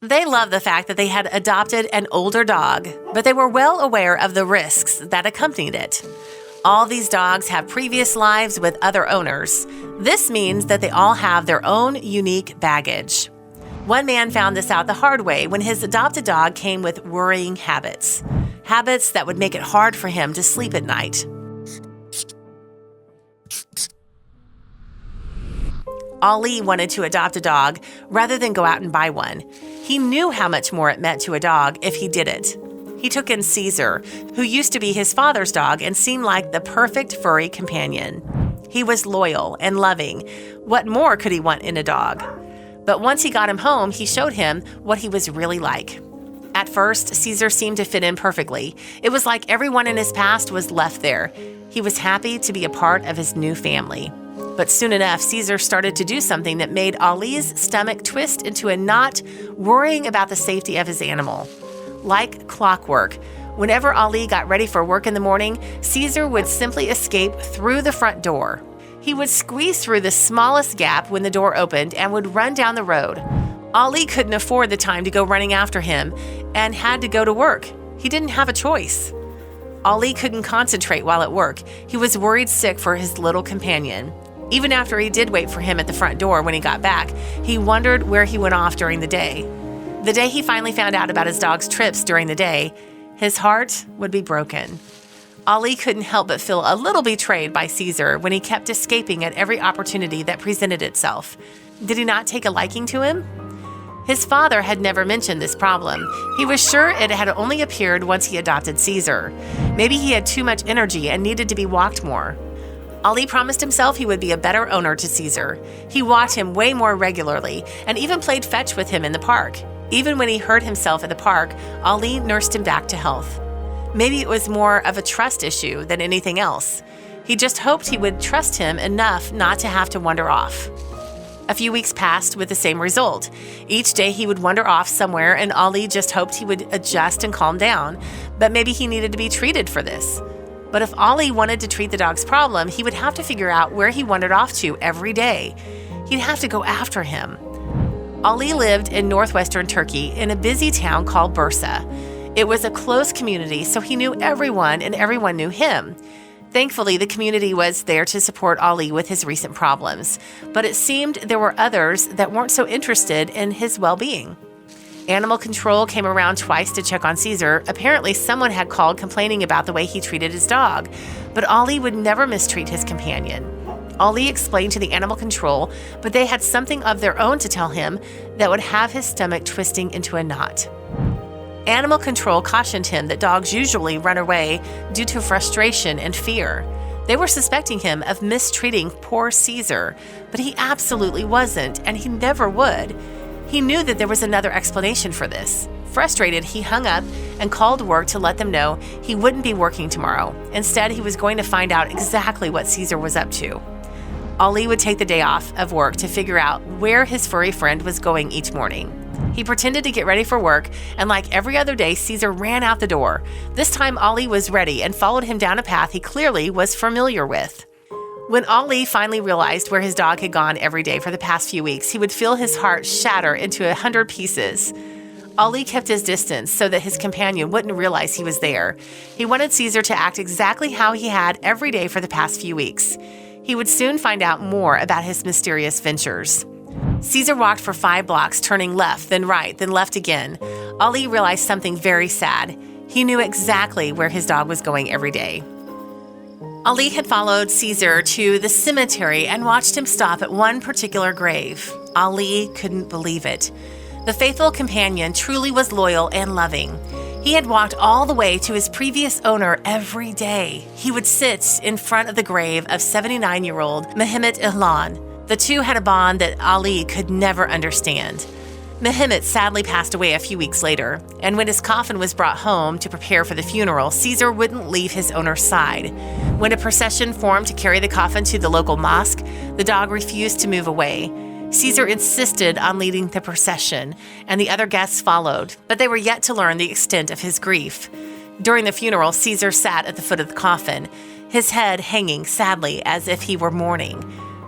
They loved the fact that they had adopted an older dog, but they were well aware of the risks that accompanied it. All these dogs have previous lives with other owners. This means that they all have their own unique baggage. One man found this out the hard way when his adopted dog came with worrying habits that would make it hard for him to sleep at night. Ali wanted to adopt a dog rather than go out and buy one. He knew how much more it meant to a dog if he did it. He took in Cesur, who used to be his father's dog and seemed like the perfect furry companion. He was loyal and loving. What more could he want in a dog? But once he got him home, he showed him what he was really like. At first, Cesur seemed to fit in perfectly. It was like everyone in his past was left there. He was happy to be a part of his new family. But soon enough, Cesur started to do something that made Ali's stomach twist into a knot, worrying about the safety of his animal. Like clockwork, whenever Ali got ready for work in the morning, Cesur would simply escape through the front door. He would squeeze through the smallest gap when the door opened and would run down the road. Ali couldn't afford the time to go running after him and had to go to work. He didn't have a choice. Ali couldn't concentrate while at work. He was worried sick for his little companion. Even after he did wait for him at the front door when he got back, he wondered where he went off during the day. The day he finally found out about his dog's trips during the day, his heart would be broken. Ali couldn't help but feel a little betrayed by Cesur when he kept escaping at every opportunity that presented itself. Did he not take a liking to him? His father had never mentioned this problem. He was sure it had only appeared once he adopted Cesur. Maybe he had too much energy and needed to be walked more. Ali promised himself he would be a better owner to Cesur. He walked him way more regularly and even played fetch with him in the park. Even when he hurt himself at the park, Ali nursed him back to health. Maybe it was more of a trust issue than anything else. He just hoped he would trust him enough not to have to wander off. A few weeks passed with the same result. Each day he would wander off somewhere and Ali just hoped he would adjust and calm down, but maybe he needed to be treated for this. But if Ali wanted to treat the dog's problem, he would have to figure out where he wandered off to every day. He'd have to go after him. Ali lived in northwestern Turkey in a busy town called Bursa. It was a close community, so he knew everyone and everyone knew him. Thankfully, the community was there to support Ali with his recent problems, but it seemed there were others that weren't so interested in his well-being. Animal control came around twice to check on Cesur. Apparently, someone had called complaining about the way he treated his dog, but Ali would never mistreat his companion. Ali explained to the animal control, but they had something of their own to tell him that would have his stomach twisting into a knot. Animal control cautioned him that dogs usually run away due to frustration and fear. They were suspecting him of mistreating poor Cesur, but he absolutely wasn't, and he never would. He knew that there was another explanation for this. Frustrated, he hung up and called work to let them know he wouldn't be working tomorrow. Instead, he was going to find out exactly what Cesur was up to. Ali would take the day off of work to figure out where his furry friend was going each morning. He pretended to get ready for work, and like every other day, Cesur ran out the door. This time, Ali was ready and followed him down a path he clearly was familiar with. When Ali finally realized where his dog had gone every day for the past few weeks, he would feel his heart shatter into 100 pieces. Ali kept his distance so that his companion wouldn't realize he was there. He wanted Cesur to act exactly how he had every day for the past few weeks. He would soon find out more about his mysterious ventures. Cesur walked for 5 blocks, turning left, then right, then left again. Ali realized something very sad. He knew exactly where his dog was going every day. Ali had followed Cesur to the cemetery and watched him stop at one particular grave. Ali couldn't believe it. The faithful companion truly was loyal and loving. He had walked all the way to his previous owner every day. He would sit in front of the grave of 79-year-old Mehmet Ihlan. The two had a bond that Ali could never understand. Mehmet sadly passed away a few weeks later, and when his coffin was brought home to prepare for the funeral, Cesur wouldn't leave his owner's side. When a procession formed to carry the coffin to the local mosque, the dog refused to move away. Cesur insisted on leading the procession, and the other guests followed, but they were yet to learn the extent of his grief. During the funeral, Cesur sat at the foot of the coffin, his head hanging sadly as if he were mourning.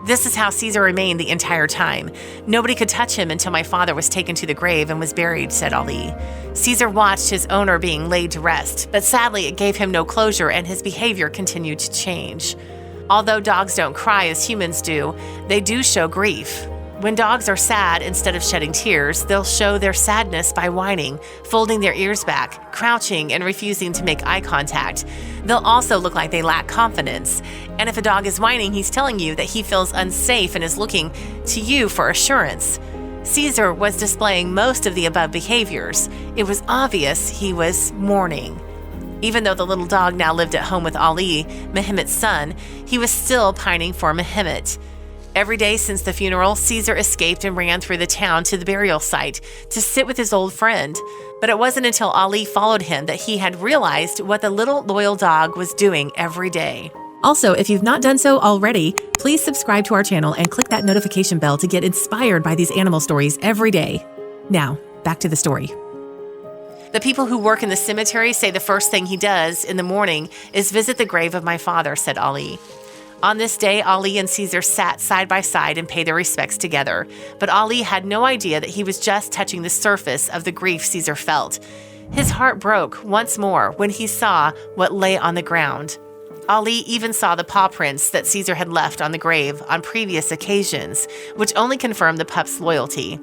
This is how Cesur remained the entire time. Nobody could touch him until my father was taken to the grave and was buried, said Ali. Cesur watched his owner being laid to rest, but sadly it gave him no closure and his behavior continued to change. Although dogs don't cry as humans do, they do show grief. When dogs are sad, instead of shedding tears, they'll show their sadness by whining, folding their ears back, crouching, and refusing to make eye contact. They'll also look like they lack confidence. And if a dog is whining, he's telling you that he feels unsafe and is looking to you for assurance. Cesur was displaying most of the above behaviors. It was obvious he was mourning. Even though the little dog now lived at home with Ali, Mehmet's son, he was still pining for Mehmet. Every day since the funeral, Cesur escaped and ran through the town to the burial site to sit with his old friend. But it wasn't until Ali followed him that he had realized what the little loyal dog was doing every day. Also, if you've not done so already, please subscribe to our channel and click that notification bell to get inspired by these animal stories every day. Now, back to the story. The people who work in the cemetery say the first thing he does in the morning is visit the grave of my father, said Ali. On this day, Ali and Cesur sat side by side and paid their respects together, but Ali had no idea that he was just touching the surface of the grief Cesur felt. His heart broke once more when he saw what lay on the ground. Ali even saw the paw prints that Cesur had left on the grave on previous occasions, which only confirmed the pup's loyalty.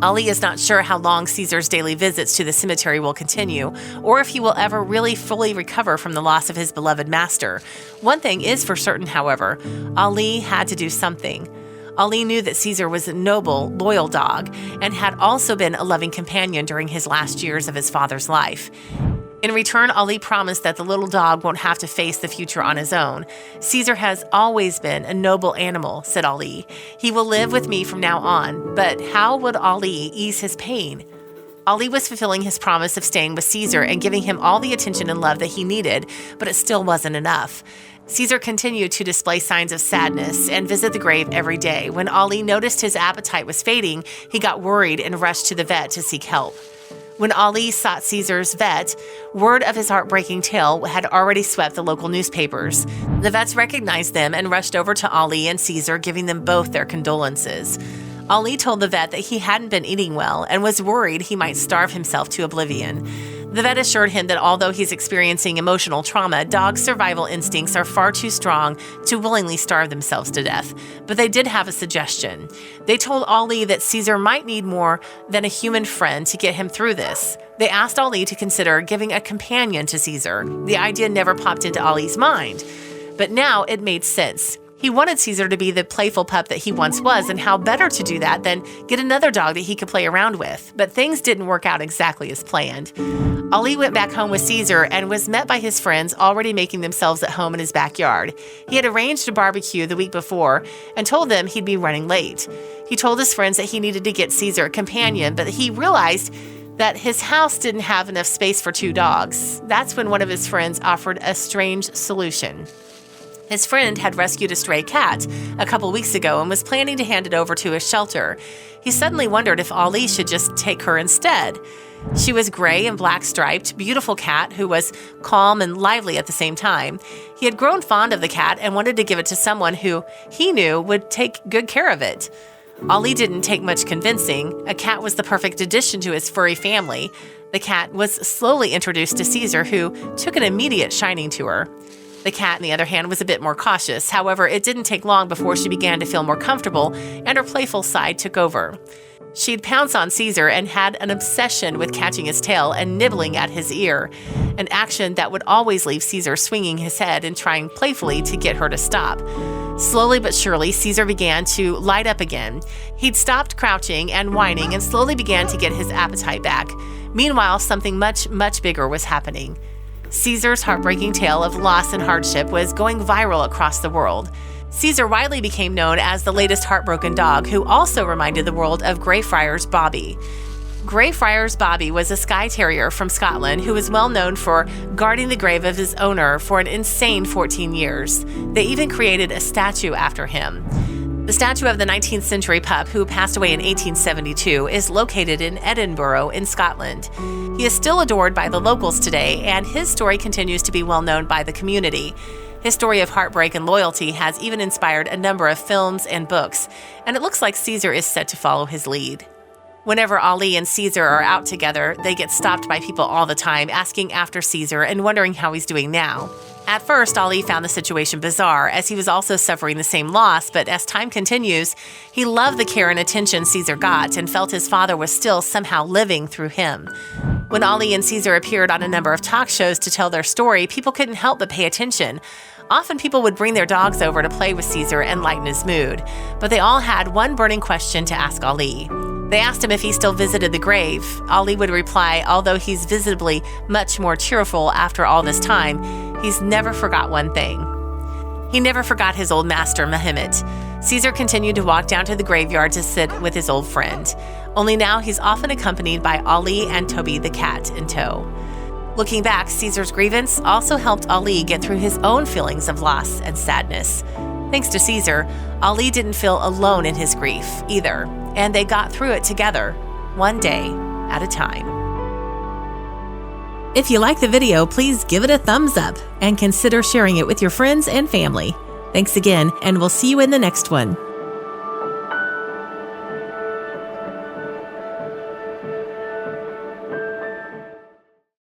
Ali is not sure how long Cesar's daily visits to the cemetery will continue, or if he will ever really fully recover from the loss of his beloved master. One thing is for certain, however, Ali had to do something. Ali knew that Cesur was a noble, loyal dog, and had also been a loving companion during his last years of his father's life. In return, Ali promised that the little dog won't have to face the future on his own. Cesur has always been a noble animal, said Ali. He will live with me from now on, but how would Ali ease his pain? Ali was fulfilling his promise of staying with Cesur and giving him all the attention and love that he needed, but it still wasn't enough. Cesur continued to display signs of sadness and visit the grave every day. When Ali noticed his appetite was fading, he got worried and rushed to the vet to seek help. When Ali sought Cesur's vet, word of his heartbreaking tale had already swept the local newspapers. The vets recognized them and rushed over to Ali and Cesur, giving them both their condolences. Ali told the vet that he hadn't been eating well and was worried he might starve himself to oblivion. The vet assured him that although he's experiencing emotional trauma, dogs' survival instincts are far too strong to willingly starve themselves to death. But they did have a suggestion. They told Ali that Cesur might need more than a human friend to get him through this. They asked Ali to consider giving a companion to Cesur. The idea never popped into Ali's mind, but now it made sense. He wanted Cesur to be the playful pup that he once was, and how better to do that than get another dog that he could play around with. But things didn't work out exactly as planned. Ali went back home with Cesur and was met by his friends already making themselves at home in his backyard. He had arranged a barbecue the week before and told them he'd be running late. He told his friends that he needed to get Cesur a companion, but he realized that his house didn't have enough space for 2 dogs. That's when one of his friends offered a strange solution. His friend had rescued a stray cat a couple weeks ago and was planning to hand it over to a shelter. He suddenly wondered if Ali should just take her instead. She was gray and black striped, beautiful cat who was calm and lively at the same time. He had grown fond of the cat and wanted to give it to someone who he knew would take good care of it. Ali didn't take much convincing. A cat was the perfect addition to his furry family. The cat was slowly introduced to Cesur, who took an immediate shining to her. The cat, on the other hand, was a bit more cautious. However, it didn't take long before she began to feel more comfortable, and her playful side took over. She'd pounce on Cesur and had an obsession with catching his tail and nibbling at his ear, an action that would always leave Cesur swinging his head and trying playfully to get her to stop. Slowly but surely, Cesur began to light up again. He'd stopped crouching and whining and slowly began to get his appetite back. Meanwhile, something much, much bigger was happening. Cesur's heartbreaking tale of loss and hardship was going viral across the world. Cesur widely became known as the latest heartbroken dog, who also reminded the world of Greyfriars Bobby. Greyfriars Bobby was a Skye Terrier from Scotland who was well known for guarding the grave of his owner for an insane 14 years. They even created a statue after him. The statue of the 19th century pup, who passed away in 1872, is located in Edinburgh in Scotland. He is still adored by the locals today, and his story continues to be well known by the community. His story of heartbreak and loyalty has even inspired a number of films and books, and it looks like Cesur is set to follow his lead. Whenever Ali and Cesur are out together, they get stopped by people all the time, asking after Cesur and wondering how he's doing now. At first, Ali found the situation bizarre, as he was also suffering the same loss, but as time continues, he loved the care and attention Cesur got and felt his father was still somehow living through him. When Ali and Cesur appeared on a number of talk shows to tell their story, people couldn't help but pay attention. Often people would bring their dogs over to play with Cesur and lighten his mood, but they all had one burning question to ask Ali. They asked him if he still visited the grave. Ali would reply, although he's visibly much more cheerful after all this time, he's never forgot one thing. He never forgot his old master, Muhammad. Cesur continued to walk down to the graveyard to sit with his old friend. Only now he's often accompanied by Ali and Toby the cat in tow. Looking back, Cesar's grievance also helped Ali get through his own feelings of loss and sadness. Thanks to Cesur, Ali didn't feel alone in his grief either, and they got through it together, one day at a time. If you like the video, please give it a thumbs up and consider sharing it with your friends and family. Thanks again, and we'll see you in the next one.